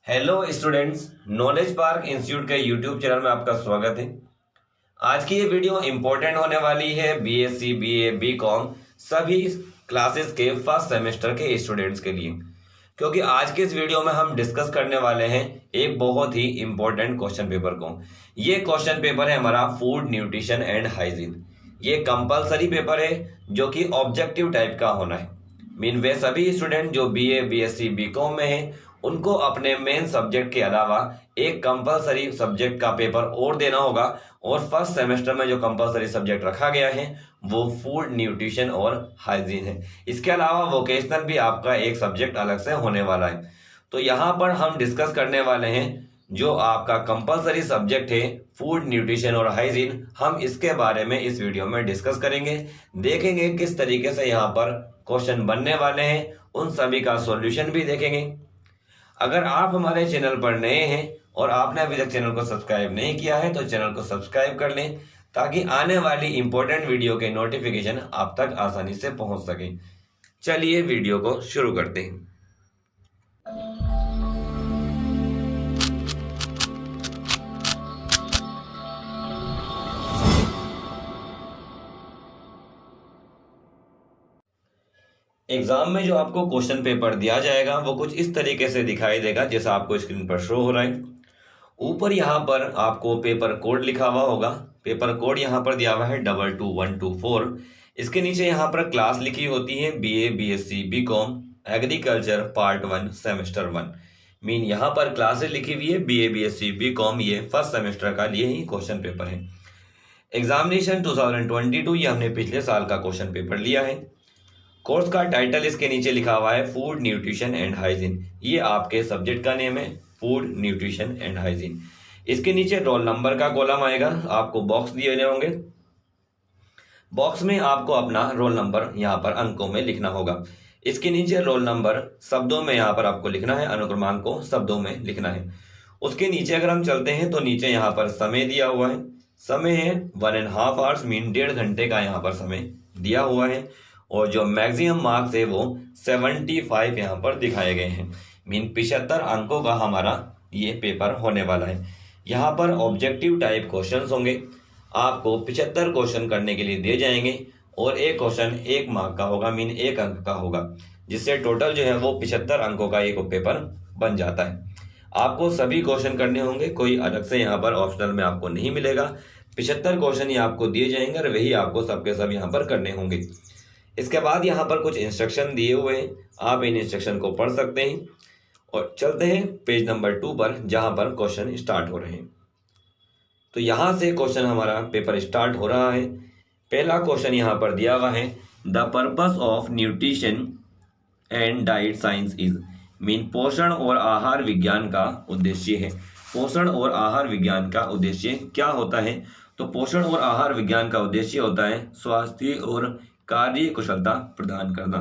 Hello students, knowledge park institute के YouTube channel में आपका स्वागत है। आज की ये वीडियो इम्पोर्टेंट होने वाली है बीएससी, बीए, बीकॉम सभी क्लासेस के फर्स्ट सेमेस्टर के स्टूडेंट्स के लिए, क्योंकि आज के इस वीडियो में हम डिस्कस करने वाले हैं एक बहुत ही इम्पोर्टेंट क्वेश्चन पेपर को। ये क्वेश्चन पेपर है हमारा फूड न्यूट्रिशन एंड हाइजीन। ये कंपलसरी पेपर है जो कि ऑब्जेक्टिव टाइप का होना है। वे सभी स्टूडेंट जो बीए, बीएससी, बीकॉम में हैं उनको अपने मेन सब्जेक्ट के अलावा एक कंपलसरी सब्जेक्ट का पेपर और देना होगा, और फर्स्ट सेमेस्टर में जो कंपलसरी सब्जेक्ट रखा गया है वो फूड न्यूट्रिशन और हाइजीन है। इसके अलावा वोकेशनल भी आपका एक सब्जेक्ट अलग से होने वाला है। तो यहाँ पर हम डिस्कस करने वाले हैं जो आपका कंपलसरी सब्जेक्ट है फूड न्यूट्रिशन और हाइजीन। हम इसके बारे में इस वीडियो में डिस्कस करेंगे, देखेंगे किस तरीके से यहाँ पर क्वेश्चन बनने वाले हैं, उन सभी का सॉल्यूशन भी देखेंगे। अगर आप हमारे चैनल पर नए हैं और आपने अभी तक चैनल को सब्सक्राइब नहीं किया है तो चैनल को सब्सक्राइब कर लें ताकि आने वाली इंपॉर्टेंट वीडियो के नोटिफिकेशन आप तक आसानी से पहुंच सके। चलिए वीडियो को शुरू करते हैं। एग्जाम में जो आपको क्वेश्चन पेपर दिया जाएगा वो कुछ इस तरीके से दिखाई देगा जैसा आपको स्क्रीन पर शो हो रहा है। ऊपर यहाँ पर आपको पेपर कोड लिखा हुआ होगा। पेपर कोड यहाँ पर दिया हुआ है 22124। इसके नीचे यहाँ पर क्लास लिखी होती है BA, BSc, BCom, agriculture part 1 semester 1। यहाँ पर क्लासेस लिखी हुई है बीए, बीएससी, बीकॉम। ये फर्स्ट सेमेस्टर का लिए ही क्वेश्चन पेपर है। एग्जामिनेशन 2022, ये हमने पिछले साल का क्वेश्चन पेपर लिया है। कोर्स का टाइटल इसके नीचे लिखा हुआ है फूड न्यूट्रिशन एंड हाइजीन। ये आपके सब्जेक्ट का नेम है, फूड न्यूट्रिशन एंड हाइजीन। इसके नीचे रोल नंबर का कॉलम आएगा, आपको बॉक्स दिए गए होंगे। बॉक्स में आपको अपना रोल नंबर यहाँ पर अंकों में लिखना होगा। इसके नीचे रोल नंबर शब्दों में यहाँ पर आपको लिखना है, अनुक्रमांक को शब्दों में लिखना है। उसके नीचे अगर हम चलते हैं तो नीचे यहाँ पर समय दिया हुआ है। समय है 1.5 आवर्स, 1.5 घंटे का यहाँ पर समय दिया हुआ है। और जो मैक्सिमम मार्क्स है वो 75 यहाँ पर दिखाए गए हैं। 75 अंकों का हमारा ये पेपर होने वाला है। यहाँ पर ऑब्जेक्टिव टाइप क्वेश्चंस होंगे। आपको 75 क्वेश्चन करने के लिए दिए जाएंगे और एक क्वेश्चन 1 मार्क का होगा, 1 अंक का होगा, जिससे टोटल जो है वो 75 अंकों का एक पेपर बन जाता है। आपको सभी क्वेश्चन करने होंगे, कोई अलग से यहाँ पर ऑप्शनल में आपको नहीं मिलेगा। 75 क्वेश्चन ही आपको दिए जाएंगे और वही आपको सबके सब यहाँ पर करने होंगे। इसके बाद यहाँ पर कुछ इंस्ट्रक्शन दिए हुए हैं, आप इन इंस्ट्रक्शन को पढ़ सकते हैं। और चलते हैं पेज नंबर 2 पर जहाँ पर क्वेश्चन स्टार्ट हो रहे हैं। तो यहाँ से क्वेश्चन हमारा पेपर स्टार्ट हो रहा है। पहला क्वेश्चन यहाँ पर दिया हुआ है, the purpose of nutrition and diet science is. पोषण और आहार विज्ञान का उद्देश्य है। पोषण और आहार विज्ञान का उद्देश्य क्या होता है? तो पोषण और आहार विज्ञान का उद्देश्य होता है स्वास्थ्य और कार्य कुशलता प्रदान करना।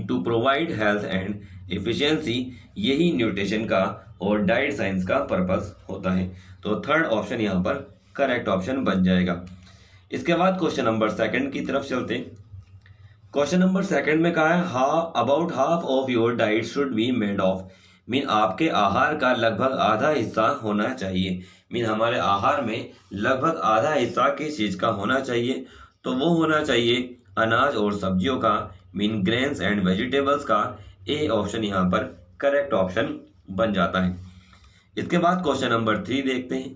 To provide health and efficiency. यही न्यूट्रिशन का और डाइट साइंस का पर्पस होता है। तो थर्ड ऑप्शन यहाँ पर करेक्ट ऑप्शन बन जाएगा। इसके बाद क्वेश्चन नंबर 2 की तरफ चलते हैं। क्वेश्चन नंबर 2 में कहा है, about half of your diet should be made of. आपके आहार का लगभग आधा हिस्सा होना चाहिए। हमारे आहार में लगभग आधा हिस्सा किस चीज का होना चाहिए? तो वो होना चाहिए अनाज और सब्जियों का, ग्रेन्स एंड वेजिटेबल्स का। ए ऑप्शन यहाँ पर करेक्ट ऑप्शन बन जाता है। इसके बाद क्वेश्चन नंबर 3 देखते हैं।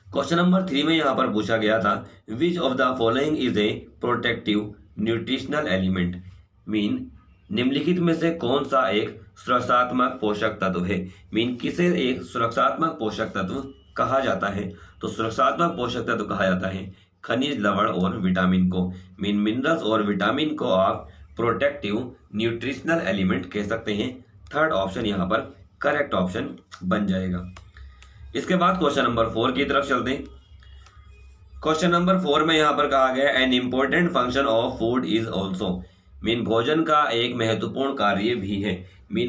क्वेश्चन नंबर 3 में यहाँ पर पूछा गया था, विच of the following is a protective nutritional element. निम्नलिखित में से कौन सा एक सुरक्षात्मक पोषक तत्व है? किसे एक सुरक्षात्मक पोषक तत्व कहा जाता है? तो सुरक्षात्मक पोषक तत्व कहा जाता है खनिज, लवण और विटामिन को। मिनरल्स और विटामिन को आप प्रोटेक्टिव न्यूट्रिशनल एलिमेंट कह सकते हैं। थर्ड ऑप्शन यहाँ पर करेक्ट ऑप्शन बन जाएगा। इसके बाद क्वेश्चन नंबर 4 की तरफ चलते हैं। क्वेश्चन नंबर 4 में यहाँ पर कहा गया, an important function of food is also. भोजन का एक महत्वपूर्ण कार्य भी है।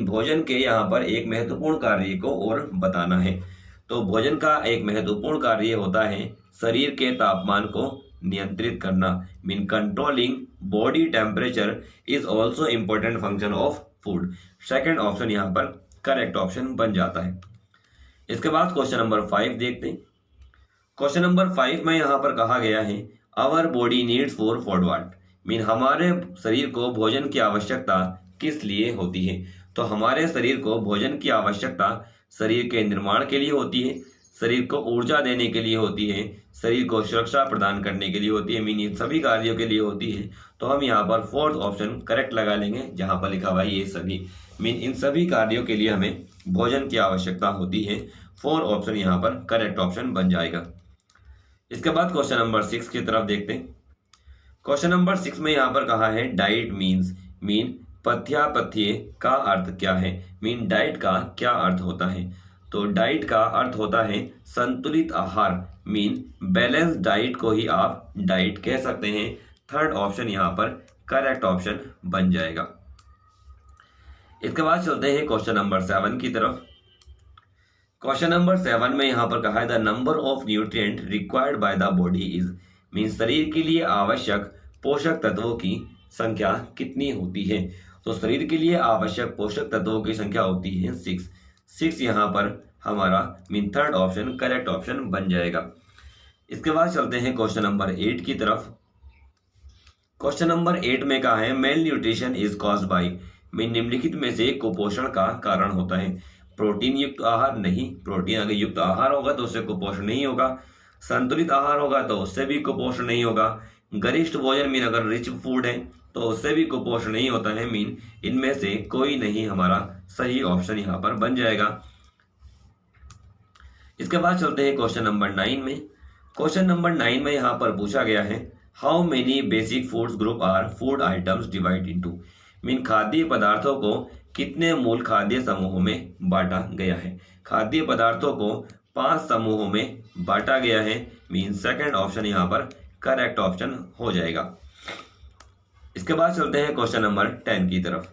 भोजन के यहाँ पर एक महत्वपूर्ण कार्य को और बताना है। तो भोजन का एक महत्वपूर्ण कार्य होता है शरीर के तापमान को नियंत्रित करना। Controlling body temperature is also important function of food. Second option यहाँ पर करेक्ट ऑप्शन बन जाता है। इसके बाद क्वेश्चन नंबर 5 देखते हैं। क्वेश्चन नंबर 5 में यहाँ पर कहा गया है our body needs for food what, mean हमारे शरीर को भोजन की आवश्यकता किस लिए होती है। तो हमारे शरीर को भोजन की आवश्यकता शरीर के निर्माण के लिए होती है, शरीर को ऊर्जा देने के लिए होती है, शरीर को सुरक्षा प्रदान करने के लिए होती है, मीन इन सभी कार्यों के लिए होती है। तो हम यहाँ पर फोर्थ ऑप्शन करेक्ट लगा लेंगे, जहाँ पर लिखा हुआ है ये सभी, मीन इन सभी कार्यों के लिए हमें भोजन की आवश्यकता होती है। 4 ऑप्शन यहाँ पर करेक्ट ऑप्शन बन जाएगा। इसके बाद क्वेश्चन नंबर 6 की तरफ देखते हैं। क्वेश्चन नंबर 6 में यहाँ पर कहा है डाइट मीन्स, मीन पथ्यापथ्य का अर्थ क्या है, मीन डाइट का क्या अर्थ होता है। तो डाइट का अर्थ होता है संतुलित आहार, मीन बैलेंस डाइट को ही आप डाइट कह सकते हैं। 3rd ऑप्शन यहाँ पर करेक्ट ऑप्शन बन जाएगा। इसके बाद चलते हैं क्वेश्चन नंबर 7 की तरफ। क्वेश्चन नंबर 7 में यहाँ पर कहा है the number of nutrient required by the body is, mean शरीर के लिए आवश्यक पोषक तत्वों की संख्या कितनी होती है। तो शरीर के लिए आवश्यक पोषक तत्वों की संख्या होती है 6 यहाँ पर हमारा mean 3rd option correct option बन जाएगा। इसके बाद चलते हैं क्वेश्चन नंबर 8 की तरफ। क्वेश्चन नंबर 8 में कहा है mail nutrition is caused bye, mean निम्नलिखित में से कुपोषण का कारण होता है। प्रोटीन युक्त आहार नहीं, प्रोटीन अगर युक्त आहार होगा तो उससे कुपोषण नहीं होगा। संतुलित आहार होगा तो उससे भी कुपोषण नहीं होगा। गरिष्ठ भोजन मीन अगर रिच फूड है तो उससे भी कुपोषण नहीं होता है, मीन इनमें से कोई नहीं हमारा सही ऑप्शन यहाँ पर बन जाएगा। इसके बाद चलते हैं क्वेश्चन नंबर 9 में। क्वेश्चन नंबर 9 में यहाँ पर पूछा गया है how many basic foods group are food items divide into, mean खाद्य पदार्थों को कितने मूल खाद्य समूहों में बांटा गया है। खाद्य पदार्थों को 5 समूहों में बांटा गया है, मीन 2nd ऑप्शन यहाँ पर करेक्ट ऑप्शन हो जाएगा। इसके बाद चलते हैं क्वेश्चन नंबर 10 की तरफ।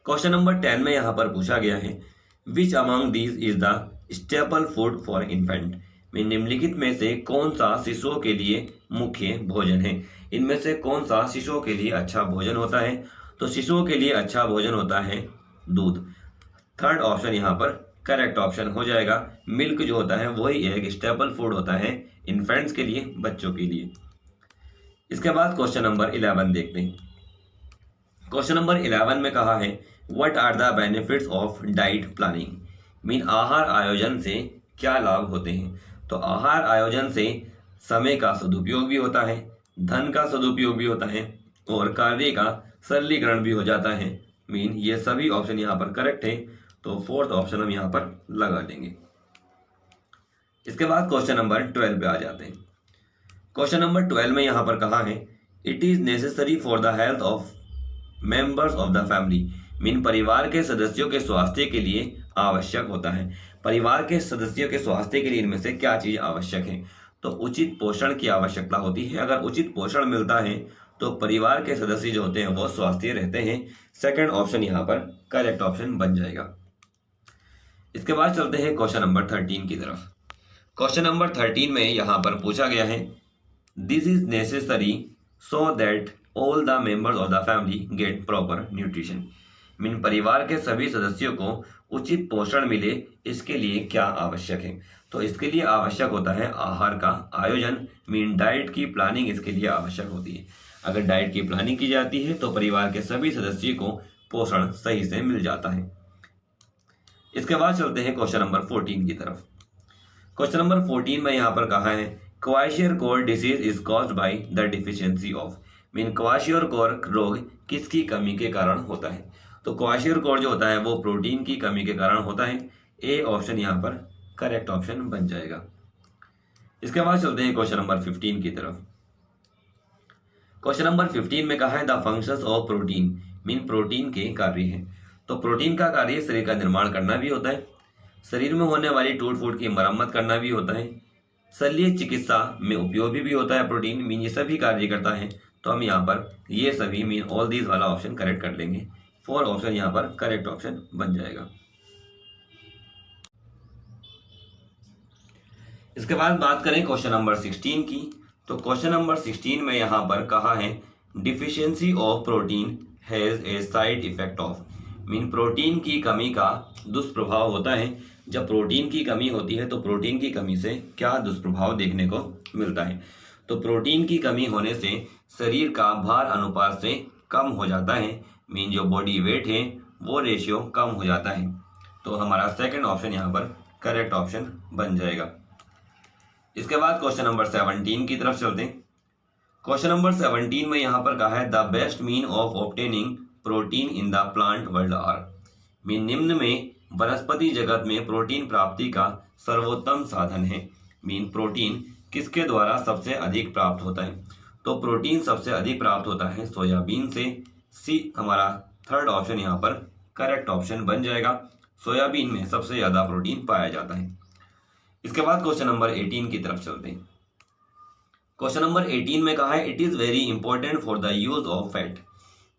क्वेश्चन नंबर 10 में यहाँ पर पूछा गया है which among these is the staple food for infant, mean निम्नलिखित में से कौन सा शिशुओं के लिए मुख्य भोजन है। इनमें से कौन सा शिशुओं के लिए अच्छा भोजन होता है। तो शिशुओं के लिए अच्छा भोजन होता है दूध। 3rd ऑप्शन यहाँ पर करेक्ट ऑप्शन हो जाएगा। मिल्क जो होता है वही एक स्टेपल फूड होता है इन्फेंट्स के लिए, बच्चों के लिए। इसके बाद क्वेश्चन नंबर 11 देखते हैं। क्वेश्चन नंबर 11 में कहा है what are the benefits of diet planning, mean आहार आयोजन से क्या लाभ होते हैं। तो आहार आयोजन से समय का सदुपयोग भी होता है, धन का सदुपयोग भी होता है और कार्य का सरलीकरण भी हो जाता है, मीन ये सभी ऑप्शन यहाँ पर करेक्ट है। तो 4th ऑप्शन हम यहाँ पर लगा देंगे। इसके बाद क्वेश्चन नंबर 12 पे आ जाते हैं। क्वेश्चन नंबर 12 में यहाँ पर कहा है it is necessary for the health of members of the family, mean परिवार के सदस्यों के स्वास्थ्य के लिए आवश्यक होता है। परिवार के सदस्यों के स्वास्थ्य के लिए इनमें से क्या चीज आवश्यक है। तो उचित पोषण की आवश्यकता होती है। अगर उचित पोषण मिलता है तो परिवार के सदस्य जो होते हैं वो स्वस्थ रहते हैं। 2nd ऑप्शन यहाँ पर करेक्ट ऑप्शन बन जाएगा। इसके बाद चलते हैं क्वेश्चन नंबर 13 की तरफ। क्वेश्चन नंबर 13 में यहाँ पर पूछा गया है this is necessary so that all the members of the family get proper nutrition, mean परिवार के सभी सदस्यों को उचित पोषण मिले, इसके लिए क्या आवश्यक है। तो इसके लिए आवश्यक होता है आहार का आयोजन, मीन डाइट की प्लानिंग इसके लिए आवश्यक होती है। अगर डाइट की प्लानिंग की जाती है तो परिवार के सभी सदस्यों को पोषण सही से मिल जाता है। इसके बाद चलते हैं क्वेश्चन नंबर 14 की तरफ। क्वेश्चन नंबर 14 में यहाँ पर कहा है kwashiorkor disease is caused by the deficiency of, mean kwashiorkor रोग किसकी कमी के कारण होता है। तो क्वाशियोर जो होता है वो प्रोटीन की कमी के कारण होता है। ए ऑप्शन यहाँ पर करेक्ट ऑप्शन बन जाएगा। इसके बाद चलते हैं क्वेश्चन नंबर 15 की तरफ। क्वेश्चन नंबर 15 में कहा है the functions of protein, mean protein के कार्य हैं। तो प्रोटीन का कार्य शरीर का निर्माण करना भी होता है, शरीर में होने वाली टूट फूट की मरम्मत करना भी होता है, शल्य चिकित्सा में उपयोगी भी होता है प्रोटीन, मीन ये सभी कार्य करता है। तो हम यहाँ पर ये सभी मीन ऑल दीज वाला ऑप्शन करेक्ट कर लेंगे। 4 ऑप्शन यहाँ पर करेक्ट ऑप्शन बन जाएगा। इसके बाद बात करें क्वेश्चन नंबर 16 की। तो क्वेश्चन नंबर 16 में यहाँ पर कहा है deficiency of protein has a side effect of, mean protein की कमी का दुष्प्रभाव होता है। जब प्रोटीन की कमी होती है तो प्रोटीन की कमी से क्या दुष्प्रभाव देखने को मिलता है? तो प्रोटीन की कमी होने से शरीर का भार अनुपात से कम हो जाता है। मीन जो बॉडी वेट है वो रेशियो कम हो जाता है। तो हमारा सेकंड ऑप्शन यहाँ पर करेक्ट ऑप्शन बन जाएगा। इसके बाद क्वेश्चन नंबर 17 की तरफ चलते हैं। क्वेश्चन नंबर 17 में यहाँ पर कहा है the best mean of obtaining protein in the plant world are. Mean निम्न में वनस्पति जगत में प्रोटीन प्राप्ति का सर्वोत्तम साधन है। मीन प्रोटीन किसके द्वारा सबसे अधिक प्राप्त होता है? तो प्रोटीन सबसे अधिक प्राप्त होता है सोयाबीन से। सी हमारा थर्ड ऑप्शन यहाँ पर करेक्ट ऑप्शन बन जाएगा। सोयाबीन में सबसे ज्यादा प्रोटीन पाया जाता है। इसके बाद क्वेश्चन नंबर 18 की तरफ चलते हैं। क्वेश्चन नंबर 18 में कहा है it is very important for the use of fat.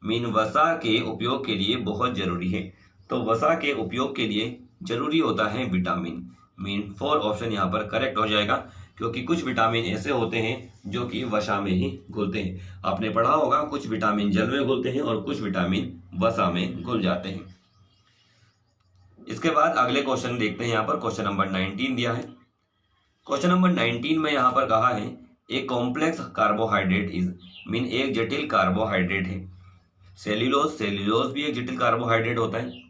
Mean वसा के उपयोग के लिए बहुत जरूरी है। तो वसा के उपयोग के लिए जरूरी होता है विटामिन। मीन 4 ऑप्शन यहाँ पर करेक्ट हो जाएगा, क्योंकि कुछ विटामिन ऐसे होते हैं जो कि वसा में ही घुलते हैं। आपने पढ़ा होगा कुछ विटामिन जल में घुलते हैं और कुछ विटामिन वसा में घुल जाते हैं। इसके बाद अगले क्वेश्चन देखते हैं। यहाँ पर क्वेश्चन नंबर 19 दिया है। क्वेश्चन नंबर 19 में यहाँ पर कहा है एक कॉम्प्लेक्स कार्बोहाइड्रेट इज। मीन एक जटिल कार्बोहाइड्रेट है। सेल्यूलोज भी एक जटिल कार्बोहाइड्रेट होता है।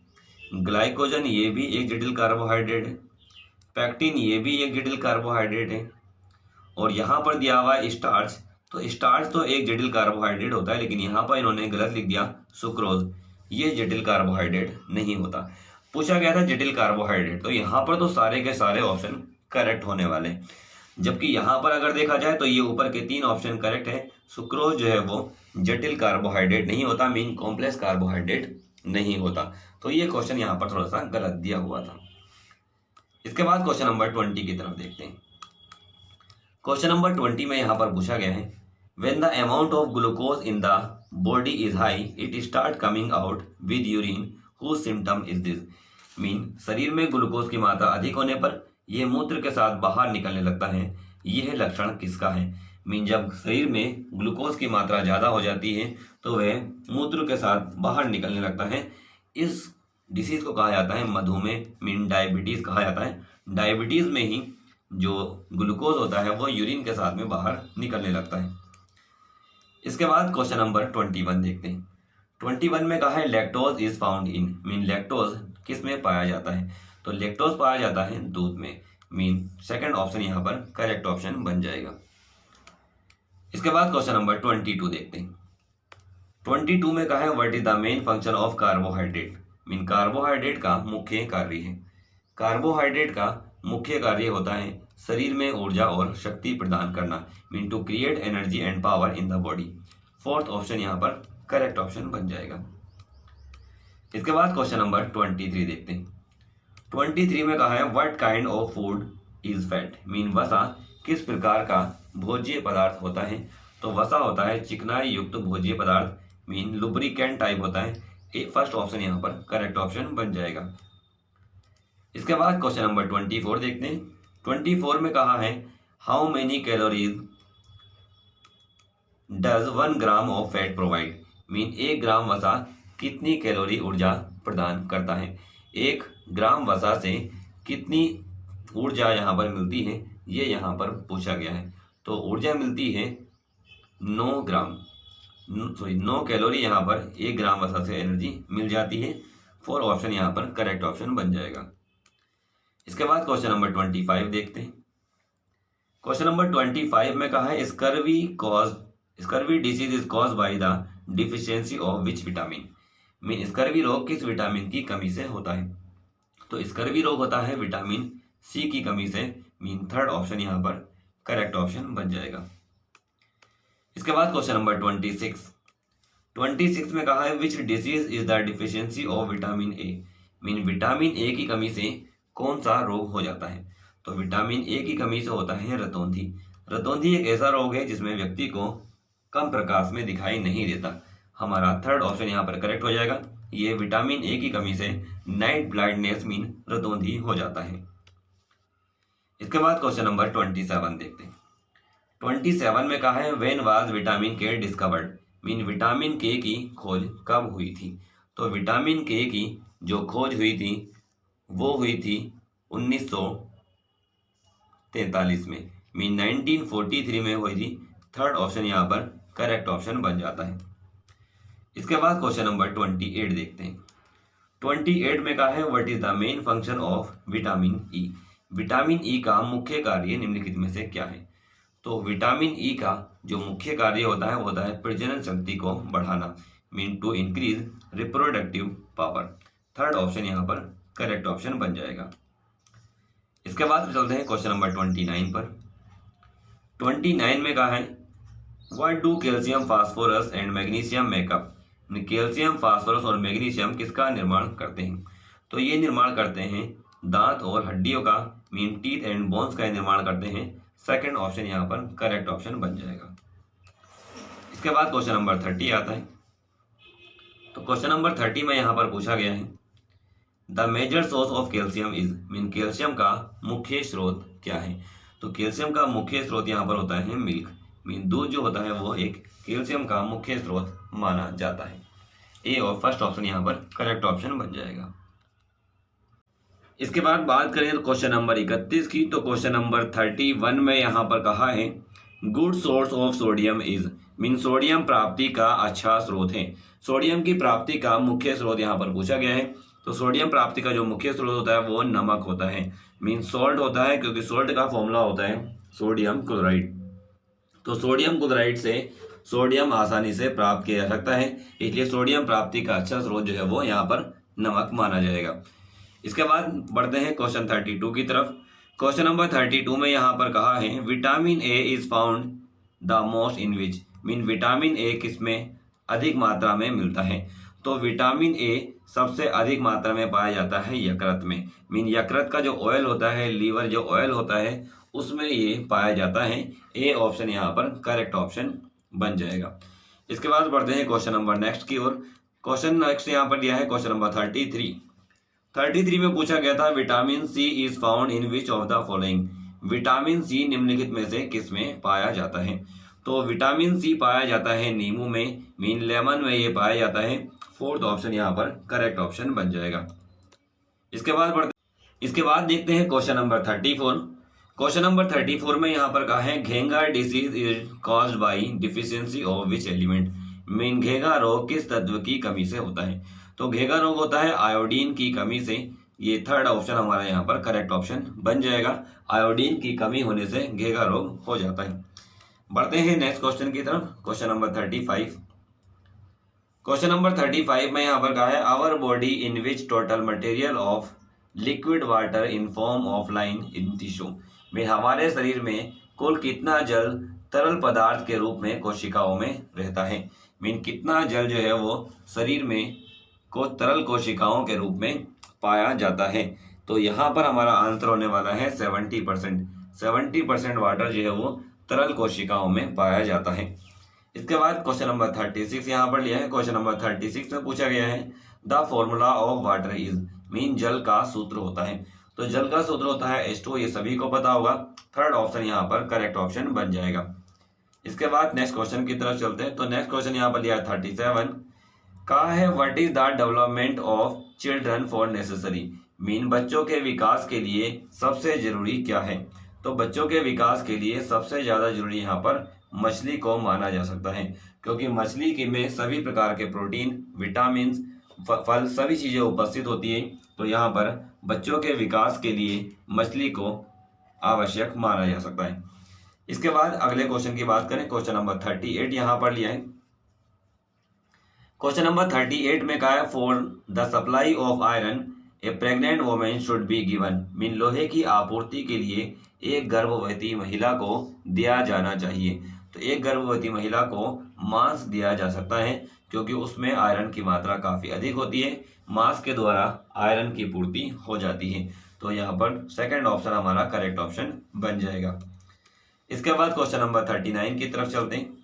ग्लाइकोजन ये भी एक जटिल कार्बोहाइड्रेट है। पैक्टिन ये भी एक जटिल कार्बोहाइड्रेट है। और यहाँ पर दिया हुआ है स्टार्च। तो स्टार्च तो एक जटिल कार्बोहाइड्रेट होता है, लेकिन यहाँ पर इन्होंने गलत लिख दिया सुक्रोज। ये जटिल कार्बोहाइड्रेट नहीं होता। पूछा गया था जटिल कार्बोहाइड्रेट, तो यहाँ पर तो सारे के सारे ऑप्शन करेक्ट होने वाले हैं। जबकि यहाँ पर अगर देखा जाए तो ये ऊपर के 3 ऑप्शन करेक्ट है। सुक्रोज जो है वो जटिल कार्बोहाइड्रेट नहीं होता, मीन कॉम्प्लेक्स कार्बोहाइड्रेट नहीं होता। तो ये क्वेश्चन यहाँ पर थोड़ा सा गलत दिया हुआ था। इसके बाद क्वेश्चन नंबर 20 की तरफ देखते हैं। क्वेश्चन नंबर 20 में यहाँ पर पूछा गया है when the amount of glucose in the body is high it start coming out with urine whose symptom is this. Mean शरीर में ग्लूकोज की मात्रा अधिक होने पर यह मूत्र के साथ बाहर निकलने लगता है। यह लक्षण किसका है? मीन जब शरीर में ग्लूकोज की मात्रा ज़्यादा हो जाती है तो वह मूत्र के साथ बाहर निकलने लगता है। इस डिसीज को कहा जाता है मधुमेह, मीन डायबिटीज़ कहा जाता है। डायबिटीज़ में ही जो ग्लूकोज होता है वो यूरिन के साथ में बाहर निकलने लगता है। इसके बाद क्वेश्चन नंबर 21 देखते हैं। 21 में कहा है lactose is found in. Mean lactose किस में पाया जाता है? तो लैक्टोज पाया जाता है दूध में। मीन सेकंड ऑप्शन यहाँ पर करेक्ट ऑप्शन बन जाएगा। इसके बाद क्वेश्चन नंबर 22 देखते हैं। 22 में कहा है what is the main function of carbohydrate. Mean carbohydrate का मुख्य कार्य है। कार्बोहाइड्रेट का मुख्य कार्य होता है शरीर में ऊर्जा और शक्ति प्रदान करना। Mean to create energy and power in the body. Fourth option यहाँ पर करेक्ट ऑप्शन बन जाएगा। इसके बाद क्वेश्चन नंबर 23 देखते हैं। 23 में कहा है what kind of food is fat. Mean वसा किस प्रकार का भोज्य पदार्थ होता है? तो वसा होता है चिकनाई युक्त भोज्य पदार्थ। मीन लुब्रिकेंट टाइप होता है। फर्स्ट ऑप्शन यहाँ पर करेक्ट ऑप्शन बन जाएगा। इसके बाद क्वेश्चन नंबर 24 देखते हैं। 24 में कहा है how many calories does 1 gram of fat provide. Mean 1 ग्राम वसा कितनी कैलोरी ऊर्जा प्रदान करता है? 1 ग्राम वसा से कितनी ऊर्जा यहाँ पर मिलती है, ये यहाँ पर पूछा गया है। तो ऊर्जा मिलती है 9 ग्राम, सॉरी 9 कैलोरी यहाँ पर 1 ग्राम वसा से एनर्जी मिल जाती है। 4 ऑप्शन यहाँ पर करेक्ट ऑप्शन बन जाएगा। इसके बाद क्वेश्चन नंबर 25 देखते हैं। क्वेश्चन नंबर 25 में कहा है scurvy disease is cause by the deficiency of which vitamin. Mean scurvy रोग किस विटामिन की कमी से होता है? तो स्कर्वी रोग होता है विटामिन सी की कमी से। मीन थर्ड ऑप्शन यहाँ पर करेक्ट ऑप्शन बन जाएगा। इसके बाद क्वेश्चन नंबर 26 में कहा है which disease is the deficiency of vitamin A. Mean vitamin A की कमी से कौन सा रोग हो जाता है? तो विटामिन ए की कमी से होता है रतौंधी। रतौंधी एक ऐसा रोग है जिसमें व्यक्ति को कम प्रकाश में दिखाई नहीं देता। हमारा थर्ड ऑप्शन यहाँ पर करेक्ट हो जाएगा। ये विटामिन ए की कमी से नाइट ब्लाइंडनेस मीन रतौंधी हो जाता है। इसके बाद क्वेश्चन नंबर 27 देखते हैं। 27 में कहा है व्हेन वाज विटामिन के डिस्कवर्ड। मीन विटामिन के की खोज कब हुई थी? तो विटामिन के की जो खोज हुई थी वो हुई थी 1943 में, मीन 1943 में हुई थी। थर्ड ऑप्शन यहाँ पर करेक्ट ऑप्शन बन जाता है। इसके बाद क्वेश्चन नंबर 28 देखते हैं। 28 में कहा है what is the main function of vitamin E. Vitamin E का मुख्य कार्य निम्नलिखित में से क्या है। तो विटामिन ई का जो मुख्य कार्य होता है वो होता है प्रजनन शक्ति को बढ़ाना, mean to increase reproductive power. Third option यहाँ पर करेक्ट ऑप्शन बन जाएगा। इसके बाद चलते हैं क्वेश्चन नंबर 29 पर। 29 में कहा है what do calcium phosphorus and magnesium makeup. Calcium phosphorus और मैग्नीशियम किसका निर्माण करते हैं। तो ये निर्माण करते हैं दांत और हड्डियों का, मीन टीथ एंड बोन्स का निर्माण करते हैं। सेकंड ऑप्शन यहाँ पर करेक्ट ऑप्शन बन जाएगा। इसके बाद क्वेश्चन नंबर 30 आता है। तो क्वेश्चन नंबर 30 में यहाँ पर पूछा गया है the major source of calcium is, mean calcium का मुख्य स्रोत क्या है। तो कैल्शियम का मुख्य स्रोत यहाँ पर होता है मिल्क, मीन दूध जो होता है वो एक कैल्शियम का मुख्य स्रोत माना जाता है। ए और फर्स्ट ऑप्शन यहाँ पर करेक्ट ऑप्शन बन जाएगा। इसके बाद बात करें तो क्वेश्चन नंबर 31 की। तो क्वेश्चन नंबर 31 में यहाँ पर कहा है good source of sodium is, mean sodium प्राप्ति का अच्छा स्रोत है। सोडियम की प्राप्ति का मुख्य स्रोत यहाँ पर पूछा गया है। तो सोडियम प्राप्ति का जो मुख्य स्रोत होता है वो नमक होता है, मीन सॉल्ट होता है, क्योंकि सॉल्ट का फॉर्मूला होता है सोडियम क्लोराइड। तो सोडियम क्लोराइड से सोडियम आसानी से प्राप्त किया जा सकता है, इसलिए सोडियम प्राप्ति का अच्छा स्रोत जो है वो यहाँ पर नमक माना जाएगा। इसके बाद बढ़ते हैं क्वेश्चन 32 की तरफ। क्वेश्चन नंबर 32 में यहाँ पर कहा है vitamin A is found the most in which, mean vitamin A किसमें अधिक मात्रा में मिलता है। तो विटामिन ए सबसे अधिक मात्रा में पाया जाता है यकृत में, मीन यकृत का जो ऑयल होता है, लीवर जो ऑयल होता है उसमें ये पाया जाता है। ए ऑप्शन यहाँ पर करेक्ट ऑप्शन बन जाएगा। इसके बाद बढ़ते हैं क्वेश्चन नंबर नेक्स्ट की ओर। क्वेश्चन नेक्स्ट यहाँ पर दिया है क्वेश्चन नंबर 33 में पूछा गया था vitamin C is found in which of the following. Vitamin C निम्नलिखित में से किसमें पाया जाता है। तो विटामिन सी पाया जाता है नींबू में, मीन लेमन में ये पाया जाता है। फोर्थ ऑप्शन यहाँ पर करेक्ट ऑप्शन बन जाएगा। इसके बाद देखते हैं क्वेश्चन नंबर 34। क्वेश्चन नंबर 34 में यहाँ पर कहा है घेंगा disease is caused by deficiency of which element, mean घेंगा रोग किस तत्व की कमी से होता है। तो घेंगा रोग होता है आयोडीन की कमी से। ये थर्ड ऑप्शन हमारा यहाँ पर करेक्ट ऑप्शन बन जाएगा। आयोडीन की कमी होने से घेंगा रोग हो जाता है। बढ़ते हैं नेक्स्ट क्वेश्चन की तरफ। Question number 35। क्वेश्चन नंबर 35 में यहाँ पर कहा है our body in which total material of liquid water in form of line in tissue, में हमारे शरीर में कुल कितना जल तरल पदार्थ के रूप में कोशिकाओं में रहता है। मीन कितना जल जो है वो शरीर में को तरल कोशिकाओं के रूप में पाया जाता है। तो यहाँ पर हमारा आंसर होने वाला है 70%। 70% वाटर जो है वो तरल कोशिकाओं में पाया जाता है। इसके बाद क्वेश्चन नंबर 36 यहाँ पर लिया है। क्वेश्चन नंबर 36 में पूछा गया है the formula of water is, mean जल का सूत्र होता है। तो जल का सूत्र होता है H2, ये सभी को पता होगा। थर्ड ऑप्शन यहाँ पर करेक्ट ऑप्शन बन जाएगा। इसके बाद नेक्स्ट क्वेश्चन की तरफ चलते हैं। तो नेक्स्ट क्वेश्चन यहाँ पर लिया है 37। कहा है what is the development of children for necessary, mean बच्चों के विकास के लिए सबसे जरूरी क्या है। तो बच्चों के विकास के लिए सबसे ज्यादा जरूरी यहाँ पर मछली को माना जा सकता है, क्योंकि मछली के में सभी प्रकार के प्रोटीन, विटामिन, फल सभी चीजें उपस्थित होती है। तो यहाँ पर बच्चों के विकास के लिए मछली को आवश्यक माना जा सकता है। इसके बाद अगले क्वेश्चन की बात करें। क्वेश्चन नंबर 38 यहाँ पर लिया है। क्वेश्चन नंबर 38 में कहा है for the supply of iron A pregnant women should be given, mean लोहे की आपूर्ति के लिए एक गर्भवती महिला को दिया जाना चाहिए। तो एक गर्भवती महिला को मांस दिया जा सकता है, क्योंकि उसमें आयरन की मात्रा काफी अधिक होती है। मांस के द्वारा आयरन की पूर्ति हो जाती है। तो यहाँ पर सेकंड ऑप्शन हमारा करेक्ट ऑप्शन बन जाएगा। इसके बाद क्वेश्चन नंबर 39 की तरफ चलते हैं।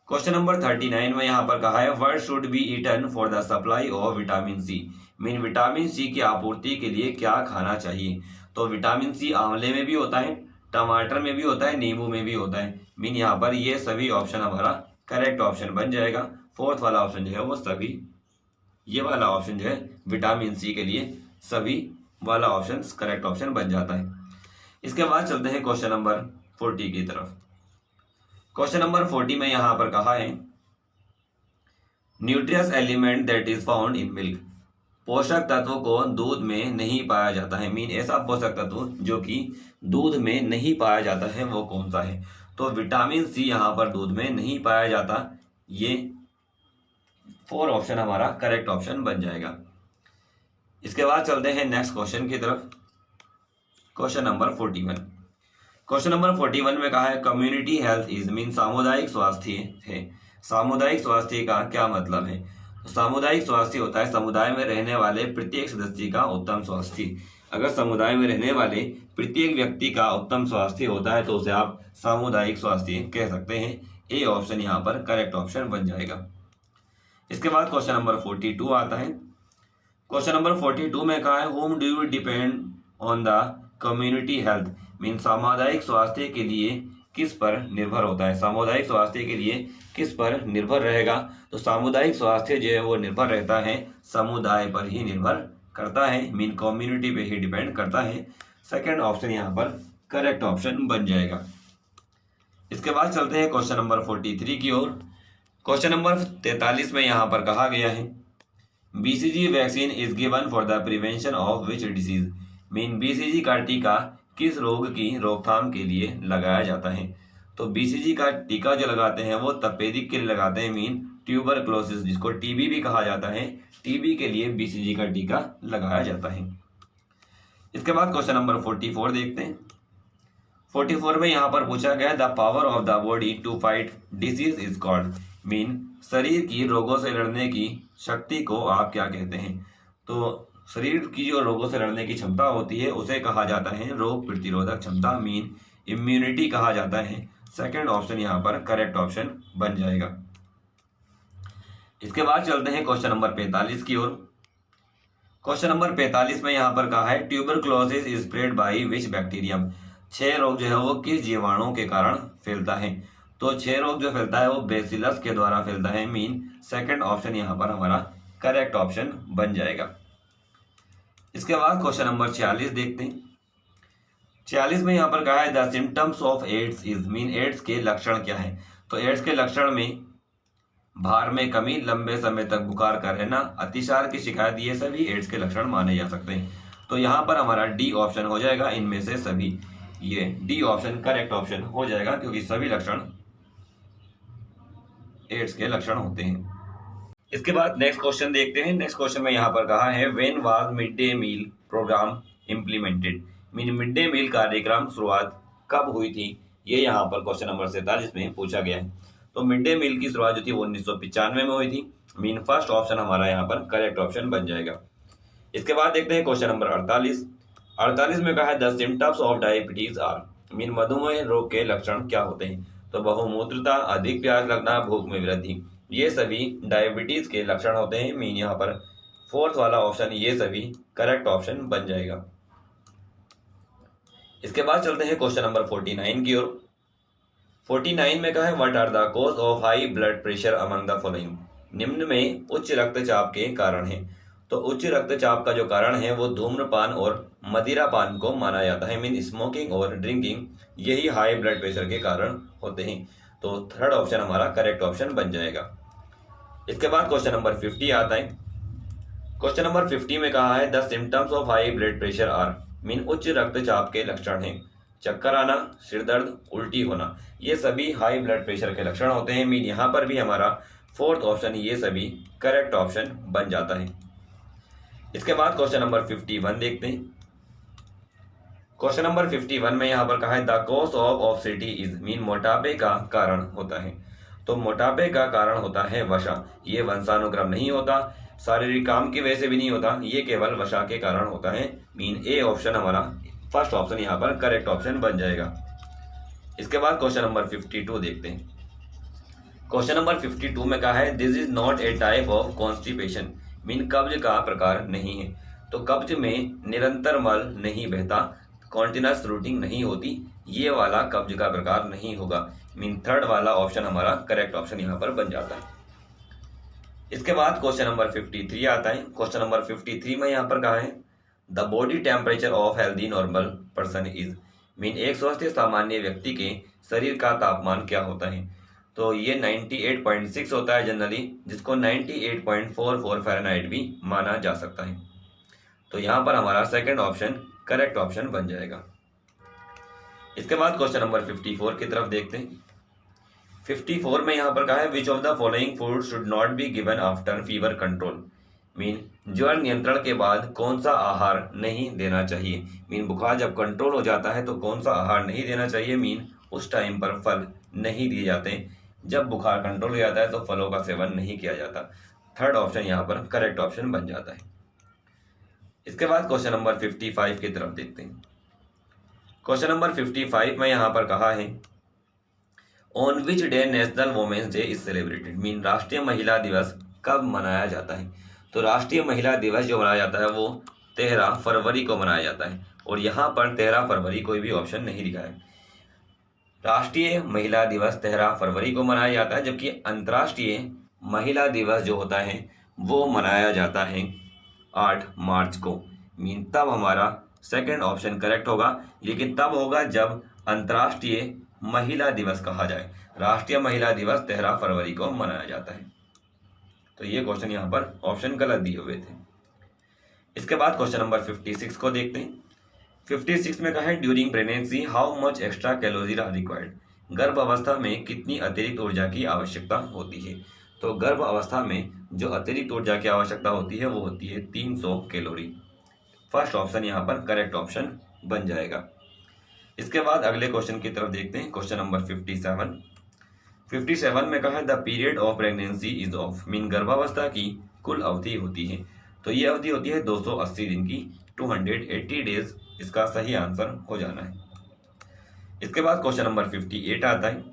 क्वेश्चन नंबर 39 में यहाँ पर कहा है what should be eaten for the supply of vitamin C, mean vitamin C की आपूर्ति के लिए क्या खाना चाहिए। तो विटामिन सी आंवले में भी होता है, टमाटर में भी होता है, नींबू में भी होता है। मीन यहाँ पर ये सभी ऑप्शन हमारा करेक्ट ऑप्शन बन जाएगा। फोर्थ वाला ऑप्शन जो है वो सभी ये वाला ऑप्शन जो है विटामिन सी के लिए सभी वाला ऑप्शन करेक्ट ऑप्शन बन जाता है। इसके बाद चलते हैं क्वेश्चन नंबर 40 की तरफ। क्वेश्चन नंबर 40 में यहां पर कहा है nutritious element that is found in milk, पोषक तत्व को दूध में नहीं पाया जाता है। मीन ऐसा पोषक तत्व जो कि दूध में नहीं पाया जाता है वो कौन सा है? तो विटामिन सी यहाँ पर दूध में नहीं पाया जाता। ये 4 ऑप्शन हमारा करेक्ट ऑप्शन बन जाएगा। इसके बाद चलते हैं नेक्स्ट क्वेश्चन की तरफ। Question number 41। क्वेश्चन नंबर 41 में कहा है कम्युनिटी हेल्थ इज मीन सामुदायिक स्वास्थ्य है। सामुदायिक स्वास्थ्य का क्या मतलब है? तो सामुदायिक स्वास्थ्य होता है समुदाय में रहने वाले प्रत्येक सदस्य का उत्तम स्वास्थ्य। अगर समुदाय में रहने वाले प्रत्येक व्यक्ति का उत्तम स्वास्थ्य होता है तो उसे आप सामुदायिक स्वास्थ्य कह सकते हैं। ए ऑप्शन यहाँ पर करेक्ट ऑप्शन बन जाएगा। इसके बाद क्वेश्चन नंबर 42 आता है। क्वेश्चन नंबर 42 में कहा है home do you depend on the community health mean सामुदायिक स्वास्थ्य के लिए किस पर निर्भर होता है? सामुदायिक स्वास्थ्य के लिए किस पर निर्भर रहेगा? तो सामुदायिक स्वास्थ्य जो है वो निर्भर रहता है समुदाय पर ही निर्भर करता है, मीन कम्युनिटी पे ही डिपेंड करता है। सेकंड ऑप्शन यहाँ पर करेक्ट ऑप्शन बन जाएगा। इसके बाद चलते हैं क्वेश्चन नंबर 43 की ओर। क्वेश्चन नंबर 43 में यहाँ पर कहा गया है BCG vaccine is given for the prevention of which disease mean BCG का टीका किस रोग की रोकथाम के लिए लगाया जाता है? तो बीसीजी का टीका जो लगाते हैं वो तपेदिक के लिए लगाते हैं, मीन ट्यूबरक्लोसिस जिसको टीबी भी कहा जाता है, टीबी के लिए बीसीजी का टीका लगाया जाता है। इसके बाद क्वेश्चन नंबर 44 देखते हैं। 44 में यहाँ पर पूछा गया the power of the body to fight disease is called mean शरीर की रोगों से लड़ने की शक्ति को आप क्या कहते हैं? तो शरीर की जो रोगों से लड़ने की क्षमता होती है उसे कहा जाता है रोग प्रतिरोधक क्षमता, मीन इम्यूनिटी कहा जाता है। सेकंड ऑप्शन यहाँ पर करेक्ट ऑप्शन बन जाएगा। इसके बाद चलते हैं क्वेश्चन नंबर 45 की ओर। क्वेश्चन नंबर 45 में यहाँ पर कहा है tuberculosis is spread by which bacterium, 6 रोग जो है वो किस जीवाणु के कारण फैलता है? तो 6 रोग जो फैलता है वो बेसिलस के द्वारा फैलता है, मीन सेकंड ऑप्शन यहाँ पर हमारा करेक्ट ऑप्शन बन जाएगा। इसके बाद क्वेश्चन नंबर 46 देखते हैं। 46 में यहाँ पर कहा है the symptoms of AIDS is mean AIDS के लक्षण क्या है? तो एड्स के लक्षण में भार में कमी, लंबे समय तक बुखार का रहना, अतिसार की शिकायत, ये सभी एड्स के लक्षण माने जा सकते हैं। तो यहाँ पर हमारा डी ऑप्शन हो जाएगा इनमें से सभी। ये डी ऑप्शन करेक्ट ऑप्शन हो जाएगा क्योंकि सभी लक्षण एड्स के लक्षण होते हैं। इसके बाद नेक्स्ट क्वेश्चन देखते हैं। नेक्स्ट क्वेश्चन में यहाँ पर कहा है when was mid day meal program implemented mean mid day meal कार्यक्रम शुरुआत कब हुई थी? ये यहाँ पर क्वेश्चन नंबर 47 में पूछा गया है। तो मिड डे मील की शुरुआत जो थी वो 1995 में हुई थी, मीन फर्स्ट ऑप्शन हमारा यहाँ पर करेक्ट ऑप्शन बन जाएगा। इसके बाद देखते हैं क्वेश्चन नंबर 48 में कहा है the symptoms of diabetes are mean मधुमेह रोग के लक्षण क्या होते हैं? तो बहुमूत्रता, अधिक प्यास लगना, भूख में वृद्धि, ये सभी डायबिटीज के लक्षण होते हैं, मीन यहाँ पर फोर्थ वाला ऑप्शन ये सभी करेक्ट ऑप्शन बन जाएगा। इसके बाद चलते हैं क्वेश्चन नंबर 49 की ओर। 49 में कहा है what are the cause of high blood pressure among the following, निम्न में उच्च रक्तचाप के कारण है। तो उच्च रक्तचाप का जो कारण है वो धूम्रपान और मदिरापान को माना जाता है, मीन स्मोकिंग और ड्रिंकिंग, यही हाई ब्लड प्रेशर के कारण होते हैं। तो थर्ड ऑप्शन हमारा करेक्ट ऑप्शन बन जाएगा। इसके बाद क्वेश्चन नंबर 50 आता है। क्वेश्चन नंबर 50 में कहा है the symptoms of high blood pressure are mean उच्च रक्तचाप के लक्षण हैं चक्कर आना, सिर दर्द, उल्टी होना, ये सभी हाई ब्लड प्रेशर के लक्षण होते हैं, मीन यहाँ पर भी हमारा फोर्थ ऑप्शन ये सभी करेक्ट ऑप्शन बन जाता है। इसके बाद क्वेश्चन नंबर 51 देखते हैं। क्वेश्चन नंबर 51 में यहाँ पर कहा है the cause of obesity is mean मोटापे का कारण होता है। तो मोटापे का कारण होता है वसा, ये वंशानुक्रम नहीं होता, शारीरिक काम की वजह से भी नहीं होता, ये केवल वसा के कारण होता है, मीन ए ऑप्शन हमारा फर्स्ट ऑप्शन यहाँ पर करेक्ट ऑप्शन बन जाएगा। इसके बाद क्वेश्चन नंबर 52 देखते हैं। क्वेश्चन नंबर 52 में कहा है this is not a type of constipation mean कब्ज का प्रकार नहीं है। तो कब्ज में निरंतर मल नहीं बहता, कॉन्टिन्यूअस रूटिंग नहीं होती, ये वाला कब्ज का प्रकार नहीं होगा, मीन थर्ड वाला ऑप्शन हमारा करेक्ट ऑप्शन यहाँ पर बन जाता है। इसके बाद क्वेश्चन नंबर 53 आता है। क्वेश्चन नंबर 53 में यहाँ पर कहा है the body temperature of healthy normal person is, mean एक स्वस्थ सामान्य व्यक्ति के शरीर का तापमान क्या होता है। तो ये 98.6 होता है जनरली, जिसको 98.44 फ़ारेनहाइट भी माना जा सकता है। तो यहाँ पर हमारा सेकंड ऑप्शन करेक्ट ऑप्शन बन जाएगा। इसके बाद क्वेश्चन नंबर 54 की तरफ देखते हैं। 54 में यहाँ पर कहा है विच of the following food should not be given after fever control, mean ज्वर नियंत्रण के बाद कौन सा आहार नहीं देना चाहिए। मीन बुखार जब कंट्रोल हो जाता है तो कौन सा आहार नहीं देना चाहिए, मीन उस टाइम पर फल नहीं दिए जाते। जब बुखार कंट्रोल हो जाता है तो फलों का सेवन नहीं किया जाता। थर्ड ऑप्शन यहाँ पर करेक्ट ऑप्शन बन जाता है। इसके बाद क्वेश्चन नंबर 55 की तरफ देखते हैं। क्वेश्चन नंबर 55 में यहाँ पर कहा है on which day national women's day is celebrated, mean राष्ट्रीय महिला दिवस कब मनाया जाता है। तो राष्ट्रीय महिला दिवस जो मनाया जाता है वो 13 फरवरी को मनाया जाता है, और यहाँ पर 13 फरवरी कोई भी ऑप्शन नहीं दिखा है। राष्ट्रीय महिला दिवस 13 फरवरी को मनाया जाता है, जबकि अंतर्राष्ट्रीय महिला दिवस जो होता है वो मनाया जाता है 8 मार्च को। मीन तब हमारा सेकंड ऑप्शन करेक्ट होगा, लेकिन तब होगा जब अंतर्राष्ट्रीय महिला दिवस कहा जाए। राष्ट्रीय महिला दिवस 13 फरवरी को मनाया जाता है। तो ये क्वेश्चन यहाँ पर ऑप्शन गलत दिए हुए थे। इसके बाद क्वेश्चन नंबर 56 को देखते हैं। 56 में कहा है during pregnancy how much extra calories are required, गर्भ अवस्था में कितनी अतिरिक्त ऊर्जा की आवश्यकता होती है। तो गर्भ अवस्था में जो अतिरिक्त ऊर्जा की आवश्यकता होती है वो होती है 300 कैलोरी। फर्स्ट ऑप्शन यहाँ पर करेक्ट ऑप्शन बन जाएगा। इसके बाद अगले क्वेश्चन की तरफ देखते हैं। क्वेश्चन नंबर 57 में कहा है the period of pregnancy is of, mean गर्भावस्था की कुल अवधि होती है। तो ये अवधि होती है 280 दिन की, 280 डेज इसका सही आंसर हो जाना है। इसके बाद क्वेश्चन नंबर 58 आता है।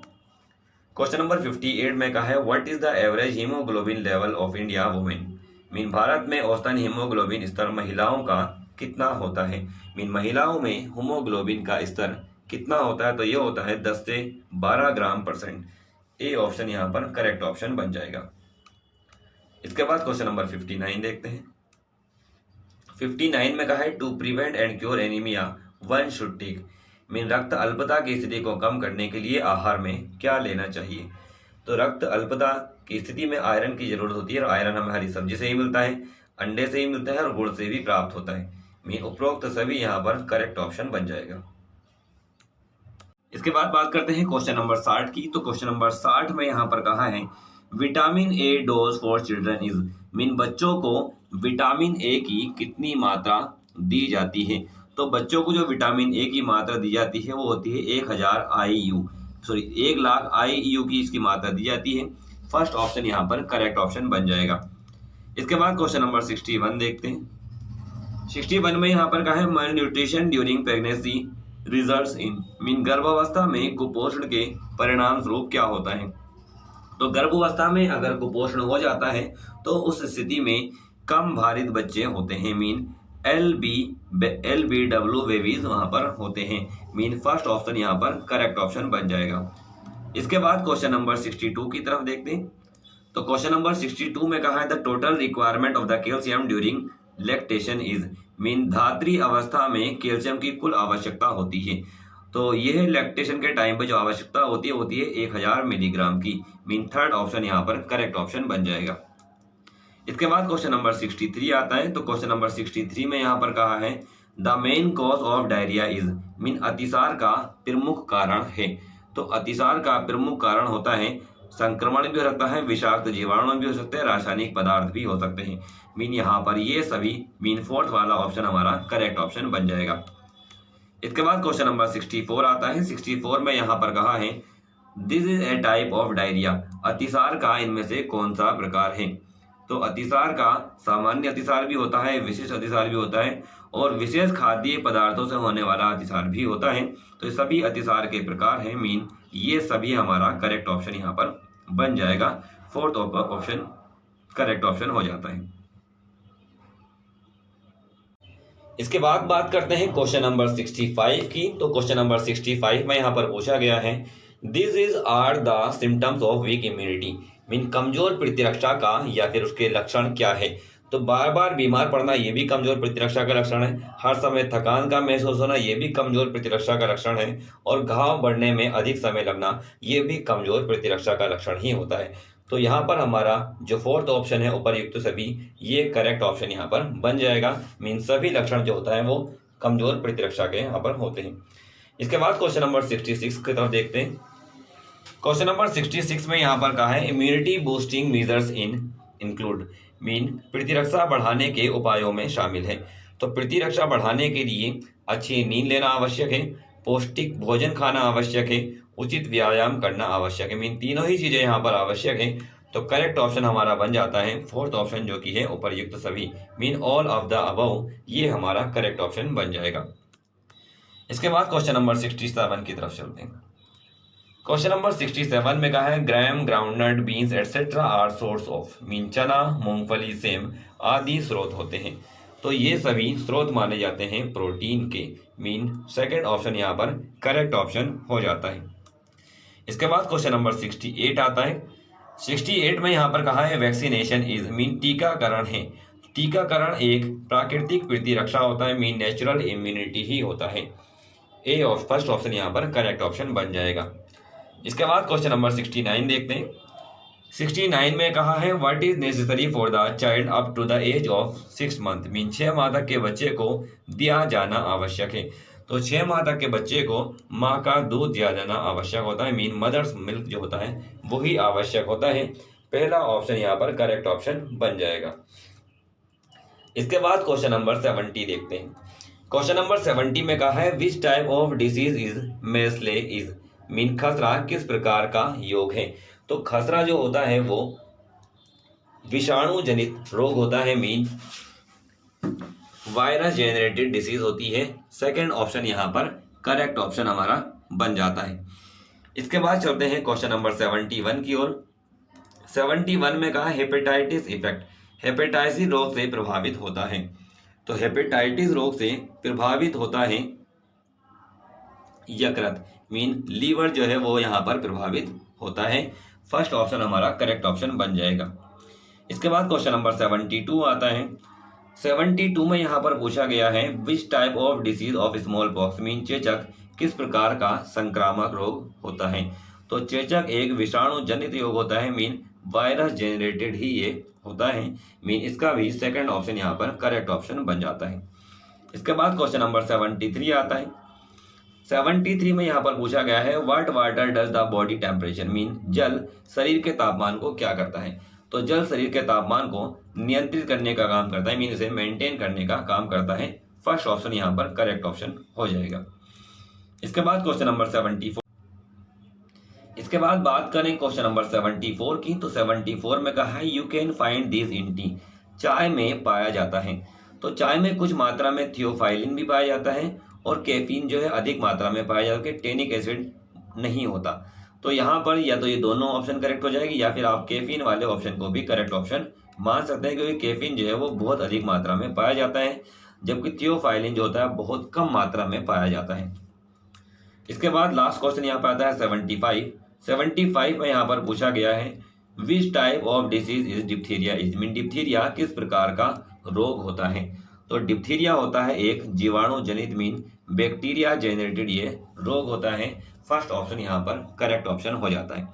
क्वेश्चन नंबर 58 में कहा है what is the average haemoglobin level of India women, mean Bharat में औसतन हीमोग्लोबिन स्तर महिलाओं का कितना होता है। मीन महिलाओं में हीमोग्लोबिन का स्तर कितना होता है। तो ये होता है 10 से 12 ग्राम %। ए ऑप्शन यहाँ पर करेक्ट ऑप्शन बन जाएगा। इसके बाद क्वेश्चन नंबर 59 देखते हैं। 59 में कहा है to prevent and cure anaemia one should take, mean रक्त अल्पता की स्थिति को कम करने के लिए आहार में क्या लेना चाहिए। तो रक्त अल्पता की स्थिति में आयरन की जरूरत होती है, और आयरन हमें हरी सब्जी से ही मिलता है, अंडे से ही मिलता है, और गुड़ से भी प्राप्त होता है। मीन उपरोक्त सभी यहाँ पर करेक्ट ऑप्शन बन जाएगा। इसके बाद बात करते हैं क्वेश्चन नंबर 60 की। तो क्वेश्चन नंबर 60 में यहाँ पर कहा है vitamin A dose for children is, mean बच्चों को विटामिन ए की कितनी मात्रा दी जाती है। तो बच्चों को जो विटामिन ए की मात्रा दी जाती है वो होती है 1000 IU, सॉरी 1 लाख IU की इसकी मात्रा दी जाती है। फर्स्ट ऑप्शन यहाँ पर करेक्ट ऑप्शन बन जाएगा। इसके बाद क्वेश्चन नंबर 61 देखते हैं। 61 में यहाँ पर कहा है malnutrition during pregnancy results in, mean गर्भावस्था में कुपोषण के परिणाम स्वरूप क्या होता है। तो गर्भावस्था में अगर कुपोषण हो जाता है तो उस स्थिति में कम भारित बच्चे होते हैं, मीन LBW बेबीज वहां पर होते हैं। मीन फर्स्ट ऑप्शन यहाँ पर करेक्ट ऑप्शन बन जाएगा। इसके बाद क्वेश्चन नंबर 62 की तरफ देखते हैं। तो क्वेश्चन नंबर 62 में कहा है the total requirement of the calcium during lactation is, mean धात्री अवस्था में कैल्शियम की कुल आवश्यकता होती है। तो यह लैक्टेशन के टाइम पे जो आवश्यकता होती है 1000 मिलीग्राम की। मीन थर्ड ऑप्शन यहाँ पर करेक्ट ऑप्शन बन जाएगा। इसके बाद क्वेश्चन नंबर 63 आता है। तो क्वेश्चन नंबर 63 में यहाँ पर कहा है the main cause of diarrhoea is, mean अतिसार का प्रमुख कारण है। तो अतिसार का प्रमुख कारण होता है संक्रमण भी हो सकता है, विषाक्त जीवाणु भी हो सकते हैं, रासायनिक पदार्थ भी हो सकते हैं। मीन यहाँ पर ये सभी, मीन फोर्थ वाला ऑप्शन हमारा करेक्ट ऑप्शन बन जाएगा। इसके बाद क्वेश्चन नंबर 64 आता है। 64 में यहाँ पर कहा है this is a type of diarrhoea, अतिसार का इनमें से कौन सा प्रकार है। तो अतिसार का सामान्य अतिसार भी होता है, विशेष अतिसार भी होता है, और विशेष खाद्य पदार्थों से होने वाला अतिसार भी होता है। तो ये सभी अतिसार के प्रकार हैं। मीन ये सभी हमारा करेक्ट ऑप्शन यहाँ पर बन जाएगा। फोर्थ ऑप्शन करेक्ट ऑप्शन हो जाता है। इसके बाद बात करते हैं क्वेश्चन नंबर 65 की। तो क्वेश्चन नंबर 65 में यहाँ पर पूछा गया है this is are the symptoms of weak immunity, mean कमजोर प्रतिरक्षा का या फिर उसके लक्षण क्या है। तो बार बार बीमार पड़ना ये भी कमजोर प्रतिरक्षा का लक्षण है। हर समय थकान का महसूस होना ये भी कमजोर प्रतिरक्षा का लक्षण है। और घाव बढ़ने में अधिक समय लगना ये भी कमजोर प्रतिरक्षा का लक्षण ही होता है। तो यहाँ पर हमारा जो फोर्थ ऑप्शन है उपर्युक्त सभी, ये करेक्ट ऑप्शन यहाँ पर बन जाएगा। मीन सभी लक्षण जो होता है वो कमजोर प्रतिरक्षा के यहाँ पर होते हैं। इसके बाद क्वेश्चन नंबर 66 की तरफ देखते हैं। क्वेश्चन नंबर 66 में यहाँ पर कहा है immunity boosting measures include, mean प्रतिरक्षा बढ़ाने के उपायों में शामिल है। तो प्रतिरक्षा बढ़ाने के लिए अच्छी नींद लेना आवश्यक है, पौष्टिक भोजन खाना आवश्यक है, उचित व्यायाम करना आवश्यक है। मीन तीनों ही चीजें यहाँ पर आवश्यक है। तो करेक्ट ऑप्शन हमारा बन जाता है फोर्थ ऑप्शन जो कि है उपर्युक्त सभी, mean all of the above, ये हमारा करेक्ट ऑप्शन बन जाएगा। इसके बाद क्वेश्चन नंबर 67 की तरफ चलते हैं। क्वेश्चन नंबर 67 में कहा है gram, groundnut, beans etcetera are source of, mean चना, मूंगफली, सेम आदि स्रोत होते हैं। तो ये सभी स्रोत माने जाते हैं प्रोटीन के। मीन सेकंड ऑप्शन यहाँ पर करेक्ट ऑप्शन हो जाता है। इसके बाद क्वेश्चन नंबर 68 आता है। 68 में यहाँ पर कहा है वैक्सीनेशन इज, मीन टीकाकरण है। टीकाकरण एक प्राकृतिक प्रतिरक्षा होता है, मीन नेचुरल इम्यूनिटी ही होता है। ए और फर्स्ट ऑप्शन यहाँ पर करेक्ट ऑप्शन बन जाएगा। इसके बाद क्वेश्चन नंबर 69 देखते हैं। 69 में कहा है what is necessary for the child up to the age of 6 month, mean 6 माह तक के बच्चे को दिया जाना आवश्यक है। तो 6 माह तक के बच्चे को माँ का दूध दिया जाना आवश्यक होता है, मीन मदर्स मिल्क जो होता है वही आवश्यक होता है। पहला ऑप्शन यहाँ पर करेक्ट ऑप्शन बन जाएगा। इसके बाद क्वेश्चन नंबर 70 देखते हैं। क्वेश्चन नंबर 70 में कहा है which type of disease is measles is, mean खसरा किस प्रकार का योग है। तो खसरा जो होता है वो विषाणु जनित रोग होता है, मीन वायरस जेनरेटेड डिसीज होती है। सेकंड ऑप्शन यहाँ पर करेक्ट ऑप्शन हमारा बन जाता है। इसके बाद चलते हैं क्वेश्चन नंबर 71 की ओर। 71 में कहा हेपेटाइटिस इफेक्ट, हेपेटाइटिस रोग से प्रभावित होता है। तो हेपेटाइटिस रोग से प्रभावित होता है यकृत, मीन लीवर जो है वो यहाँ पर प्रभावित होता है। फर्स्ट ऑप्शन हमारा करेक्ट ऑप्शन बन जाएगा। इसके बाद क्वेश्चन नंबर 72 आता है। 72 में यहाँ पर पूछा गया है which type of disease of small pox, mean चेचक किस प्रकार का संक्रामक रोग होता है। तो चेचक एक विषाणु जनित रोग होता है, मीन वायरस जेनरेटेड ही ये होता है, मीन इसका भी सेकंड ऑप्शन यहाँ पर करेक्ट ऑप्शन बन जाता है। इसके बाद क्वेश्चन नंबर 73 आता है। 73 में यहाँ पर पूछा गया है what water does the body temperature, mean जल शरीर के तापमान को क्या करता है। तो जल शरीर के तापमान को नियंत्रित करने का काम करता है, मीन इसे मेंटेन करने का काम करता है। फर्स्ट ऑप्शन यहाँ पर करेक्ट ऑप्शन हो जाएगा। इसके बाद क्वेश्चन नंबर 74। इसके बाद बात करें क्वेश्चन नंबर 74 की। तो 74 में कहा है you can find this in T, चाय में पाया जाता है। तो चाय में कुछ मात्रा में थियोफाइलिन भी पाया जाता है और कैफीन जो है अधिक मात्रा में पाया जाता है, टेनिक एसिड नहीं होता। तो यहाँ पर या तो ये दोनों ऑप्शन करेक्ट हो जाएगी या फिर आप कैफीन वाले ऑप्शन को भी करेक्ट ऑप्शन मान सकते हैं, क्योंकि कैफीन जो है वो बहुत अधिक मात्रा में पाया जाता है, जबकि थियोफाइलिन जो होता है बहुत कम मात्रा में पाया जाता है। इसके बाद लास्ट क्वेश्चन यहाँ पर आता है 75 में यहाँ पर पूछा गया है which type of disease is diphtheria is, mean diphtheria किस प्रकार का रोग होता है। तो डिप्थीरिया होता है एक जीवाणु जनित, मीन बैक्टीरिया जेनरेटेड ये रोग होता है। फर्स्ट ऑप्शन यहाँ पर करेक्ट ऑप्शन हो जाता है।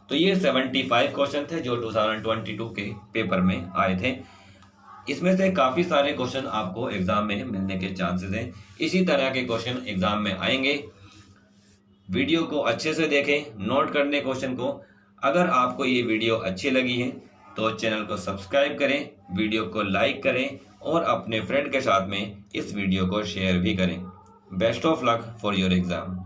तो ये 75 क्वेश्चन थे जो 2022 के पेपर में आए थे। इसमें से काफ़ी सारे क्वेश्चन आपको एग्जाम में मिलने के चांसेस हैं। इसी तरह के क्वेश्चन एग्जाम में आएंगे। वीडियो को अच्छे से देखें, नोट करने क्वेश्चन को। अगर आपको ये वीडियो अच्छी लगी है तो चैनल को सब्सक्राइब करें, वीडियो को लाइक करें और अपने फ्रेंड के साथ में इस वीडियो को शेयर भी करें। Best of luck for your exam.